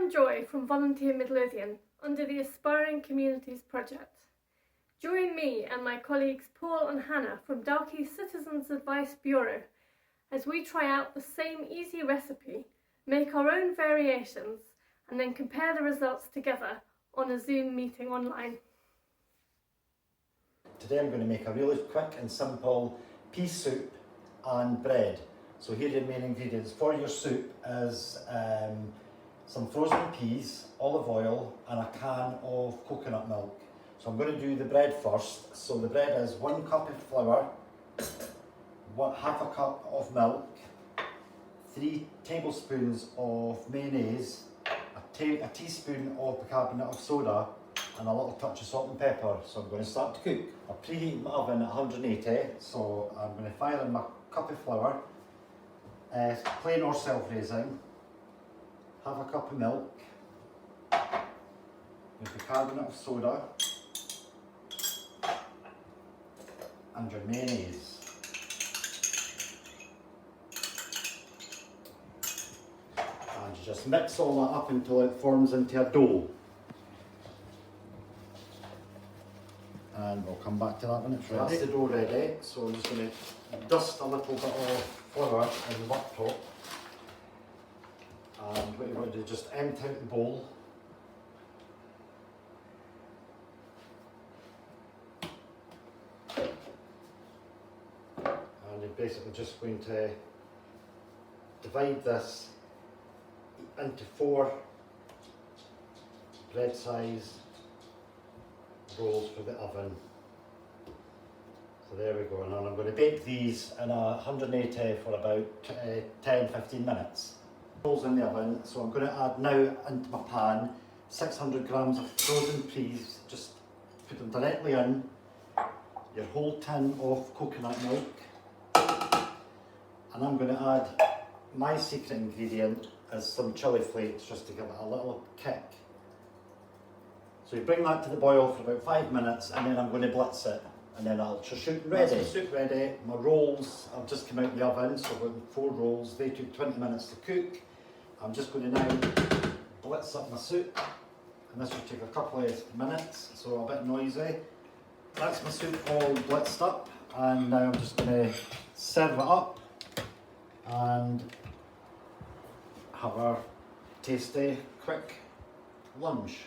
I'm Joy from Volunteer Midlothian under the Aspiring Communities Project. Join me and my colleagues Paul and Hannah from Dalkeith's Citizens Advice Bureau as we try out the same easy recipe, make our own variations and then compare the results together on a Zoom meeting online. Today I'm going to make a really quick and simple pea soup and bread. So here are the main ingredients for your soup is some frozen peas, olive oil and a can of coconut milk. So I'm going to do the bread first. So the bread is 1 cup of flour, half a cup of milk, 3 tablespoons of mayonnaise, a teaspoon of bicarbonate of soda and a little touch of salt and pepper. So I'm going to start to cook. I'll preheat my oven at 180. So I'm going to fire in my cup of flour, plain or self-raising, half a cup of milk, with bicarbonate of soda and your mayonnaise. And you just mix all that up until it forms into a dough. And we'll come back to that when it's ready. That's the dough ready, so I'm just going to dust a little bit of flour in the worktop. And what you want to do is just empty out the bowl. And you're basically just going to divide this into 4 bread size rolls for the oven. So there we go, and I'm going to bake these in 180 for about 10-15 minutes. Rolls in the oven, so I'm going to add now into my pan 600 grams of frozen peas. Just put them directly in, your whole tin of coconut milk, and I'm going to add my secret ingredient is some chilli flakes just to give it a little kick. So you bring that to the boil for about 5 minutes and then I'm going to blitz it and then I'll just shoot ready. That's my soup ready. My rolls have just come out of the oven, so I've got 4 rolls. They took 20 minutes to cook. I'm just going to now blitz up my soup, and this will take a couple of minutes, so a bit noisy. That's my soup all blitzed up, and now I'm just going to serve it up and have a tasty, quick lunch.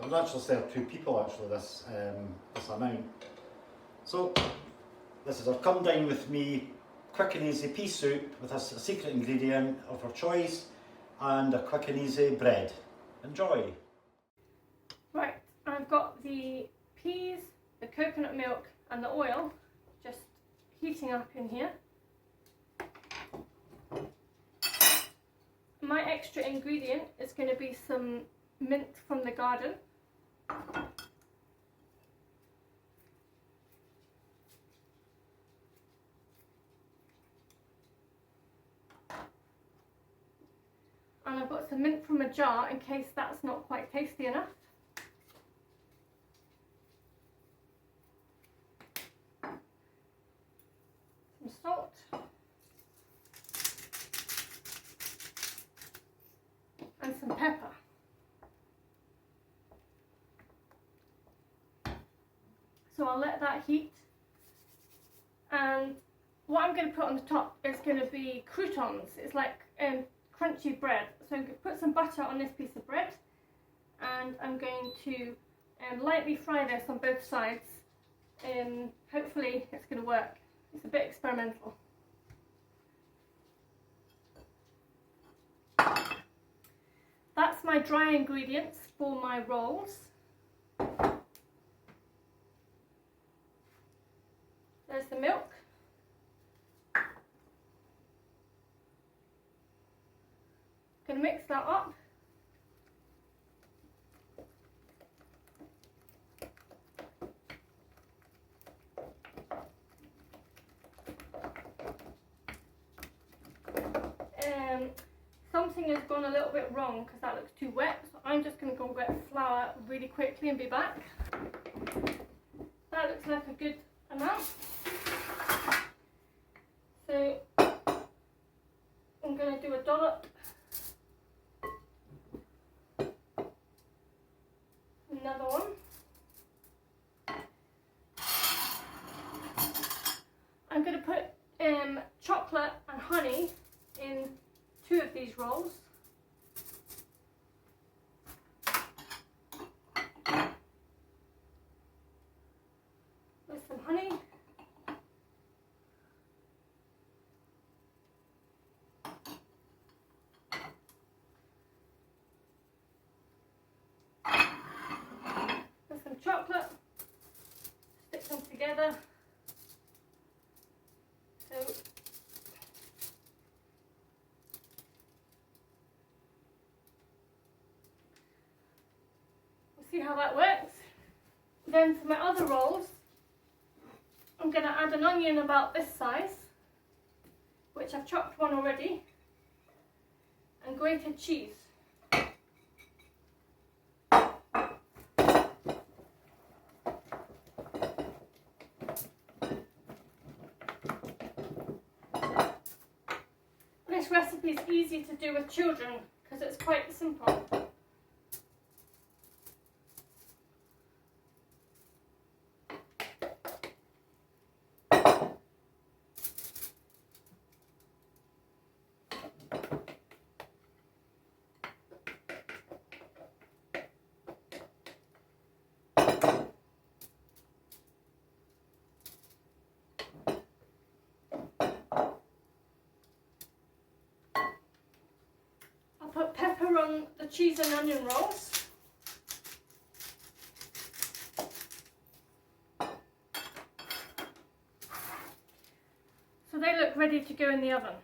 I would actually serve 2 people actually this amount. So this is our come dine with me quick and easy pea soup with a secret ingredient of our choice and a quick and easy bread. Enjoy! Right, I've got the peas, the coconut milk and the oil just heating up in here. My extra ingredient is going to be some mint from the garden. And I've got some mint from a jar in case that's not quite tasty enough. Some salt. And some pepper. So I'll let that heat, and what I'm going to put on the top is going to be croutons. It's like crunchy bread. So I'm going to put some butter on this piece of bread, and I'm going to lightly fry this on both sides. Hopefully it's going to work. It's a bit experimental. That's my dry ingredients for my rolls. There's the milk. Going to mix that up. Something has gone a little bit wrong because that looks too wet, so I'm just going to go wet flour really quickly and be back. That looks like a good amount. So I'm I'm going to do a dollop. Another one. I'm going to put chocolate and honey in 2 of these rolls. With some honey. With some chocolate. Stick them together. So we'll see how that works. Then for my other rolls, I'm going to add an onion about this size, which I've chopped one already, and grated cheese. This recipe is easy to do with children because it's quite simple. Put pepper on the cheese and onion rolls. So they look ready to go in the oven.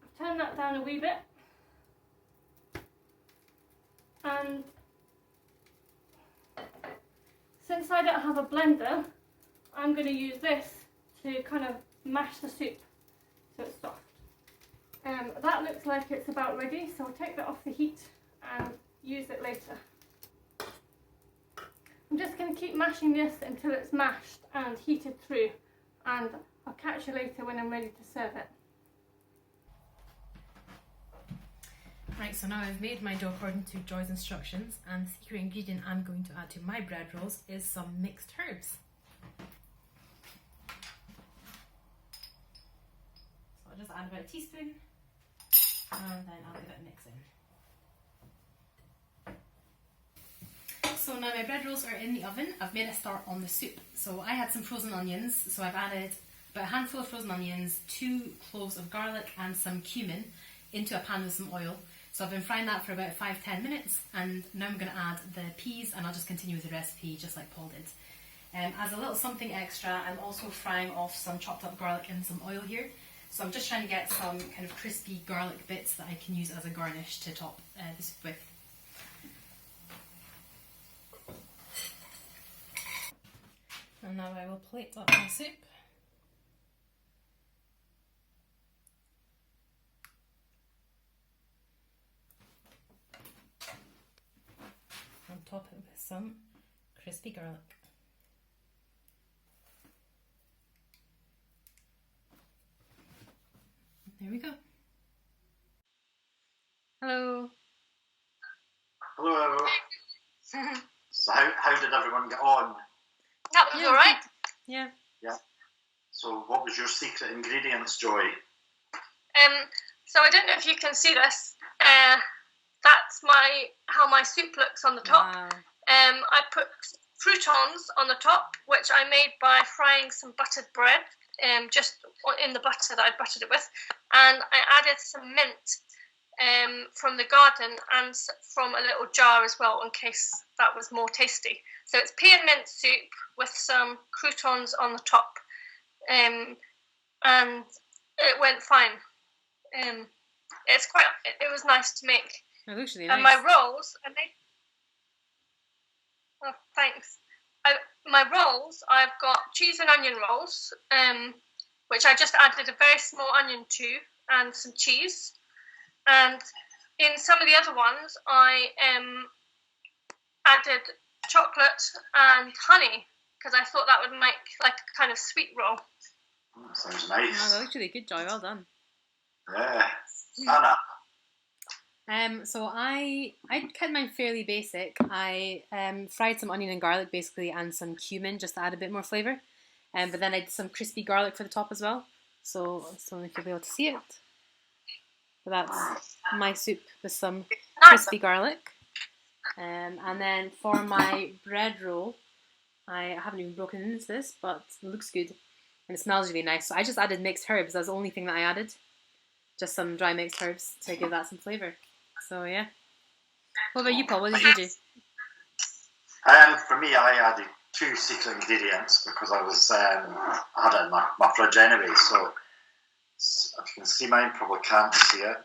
I've turned that down a wee bit. And since I don't have a blender, I'm going to use this to kind of mash the soup so it's soft. That looks like it's about ready, so I'll take that off the heat and use it later. I'm just going to keep mashing this until it's mashed and heated through, and I'll catch you later when I'm ready to serve it. Right, so now I've made my dough according to Joy's instructions, and the secret ingredient I'm going to add to my bread rolls is some mixed herbs. So I'll just add about a teaspoon, and then I'll give it a mix in. So now my bread rolls are in the oven. I've made a start on the soup. So I had some frozen onions, so I've added about a handful of frozen onions, 2 cloves of garlic and some cumin into a pan with some oil. So I've been frying that for about 5-10 minutes, and now I'm going to add the peas, and I'll just continue with the recipe just like Paul did. As a little something extra, I'm also frying off some chopped up garlic in some oil here. So I'm just trying to get some kind of crispy garlic bits that I can use as a garnish to top the soup with. And now I will plate up my soup. And top it with some crispy garlic. There we go. Hello. Hello, everyone. So how did everyone get on? That was alright. Yeah. Yeah. So what was your secret ingredients, Joy? So I don't know if you can see this. That's how my soup looks on the top. Wow. I put croutons on the top, which I made by frying some buttered bread, just in the butter that I buttered it with, and I added some mint from the garden and from a little jar as well, in case that was more tasty. So it's pea and mint soup with some croutons on the top, and it went fine. It was nice to make. It looks really And nice. my rolls, I made. Oh, thanks. My rolls, I've got cheese and onion rolls, which I just added a very small onion to, and some cheese. And in some of the other ones, I added chocolate and honey because I thought that would make like a kind of sweet roll. That sounds nice. Oh, that looks really good, Joy. Well done. Yeah. Anna. So I kept mine fairly basic. I fried some onion and garlic basically, and some cumin just to add a bit more flavour. But then I did some crispy garlic for the top as well. So if you'll be able to see it. So that's my soup with some crispy garlic. And then for my bread roll, I haven't even broken into this, but it looks good and it smells really nice. So I just added mixed herbs. That's the only thing that I added. Just some dry mixed herbs to give that some flavour. So yeah. What about you, Paul? What did you do? For me, I added 2 secret ingredients because I was I had it in my fridge anyway. So if you can see mine, probably can't see it.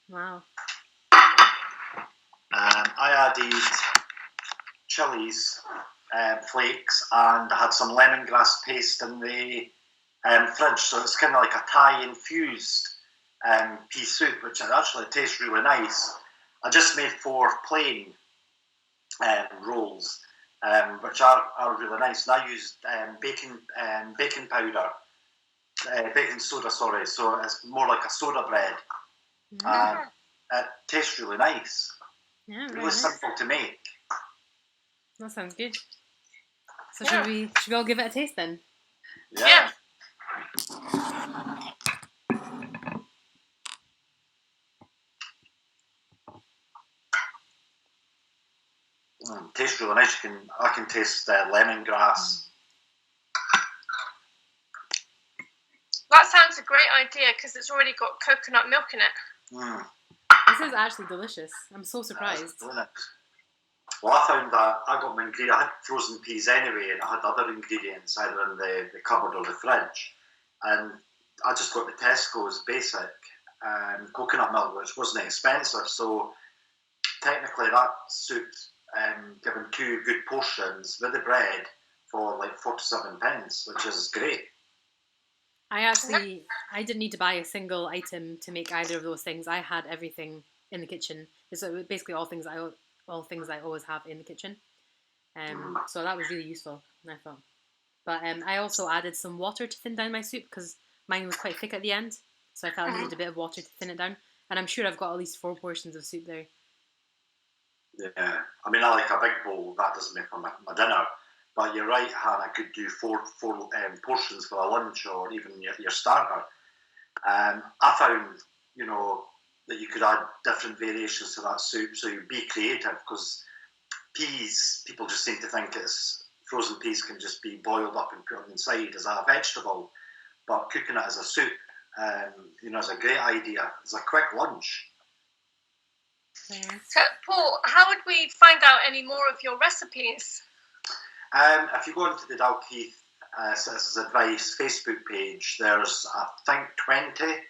Wow. I added chilies, flakes, and I had some lemongrass paste in the fridge, so it's kind of like a Thai infused pea soup, which actually tastes really nice. I just made 4 plain rolls, which are really nice. And I used baking powder, baking soda, sorry. So it's more like a soda bread. It tastes really nice. Yeah, really simple to make. That sounds good. So should we all give it a taste then? Yeah. Tastes really nice. I can taste lemongrass. That sounds a great idea because it's already got coconut milk in it. This is actually delicious. I'm so surprised. Well, I found that I got my ingredients. I had frozen peas anyway, and I had other ingredients either in the cupboard or the fridge. And I just got the Tesco's basic coconut milk, which wasn't expensive. So technically, that soup given 2 good portions with the bread for like 47 pence, which is great. I didn't need to buy a single item to make either of those things. I had everything in the kitchen. So basically all things I always have in the kitchen. So that was really useful, I thought. But I also added some water to thin down my soup because mine was quite thick at the end. So I felt I needed a bit of water to thin it down. And I'm sure I've got at least 4 portions of soup there. Yeah, I mean, I like a big bowl. That doesn't make for my dinner. But you're right, Hannah, I could do 4 portions for a lunch or even your starter. I found, that you could add different variations to that soup, so you be creative, because peas, people just seem to think frozen peas can just be boiled up and put on the inside as a vegetable, but cooking it as a soup, is a great idea. It's a quick lunch. So, Paul, how would we find out any more of your recipes? If you go into the Dalkeith Citizens Advice Facebook page, there's, I think, 20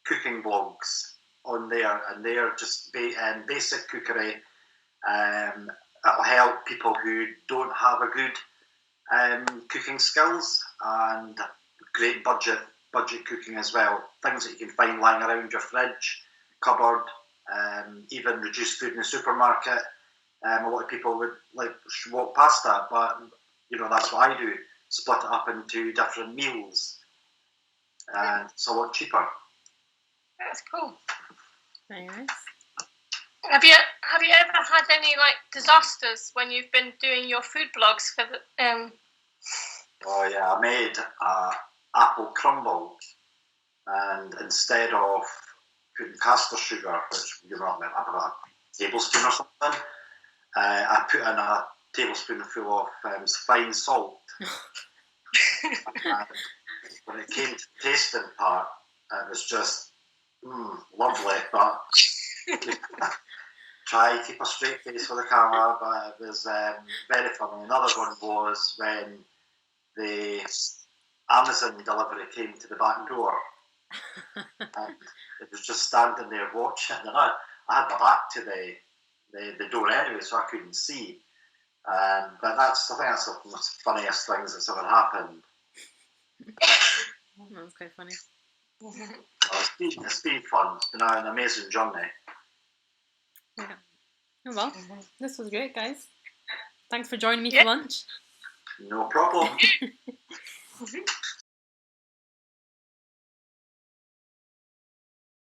cooking blogs on there, and they're just basic cookery. It'll help people who don't have a good cooking skills, and great budget cooking as well. Things that you can find lying around your fridge, cupboard, even reduced food in the supermarket. A lot of people would walk past that, but that's what I do. Split it up into different meals, and it's a lot cheaper. That's cool. Very nice. Have you ever had any disasters when you've been doing your food blogs for the? Oh yeah, I made apple crumble, and instead of putting caster sugar, which a tablespoon or something, I put in a tablespoonful of fine salt. When it came to the tasting part, it was just lovely, but try to keep a straight face for the camera, but it was very funny. Another one was when the Amazon delivery came to the back door, and it was just standing there watching, and I had my back to the door anyway, so I couldn't see. But I think that's one of the most funniest things that's ever happened. That was quite funny. It's been fun. It's been an amazing journey. Yeah. Oh well, this was great, guys. Thanks for joining me Yeah. for lunch. No problem.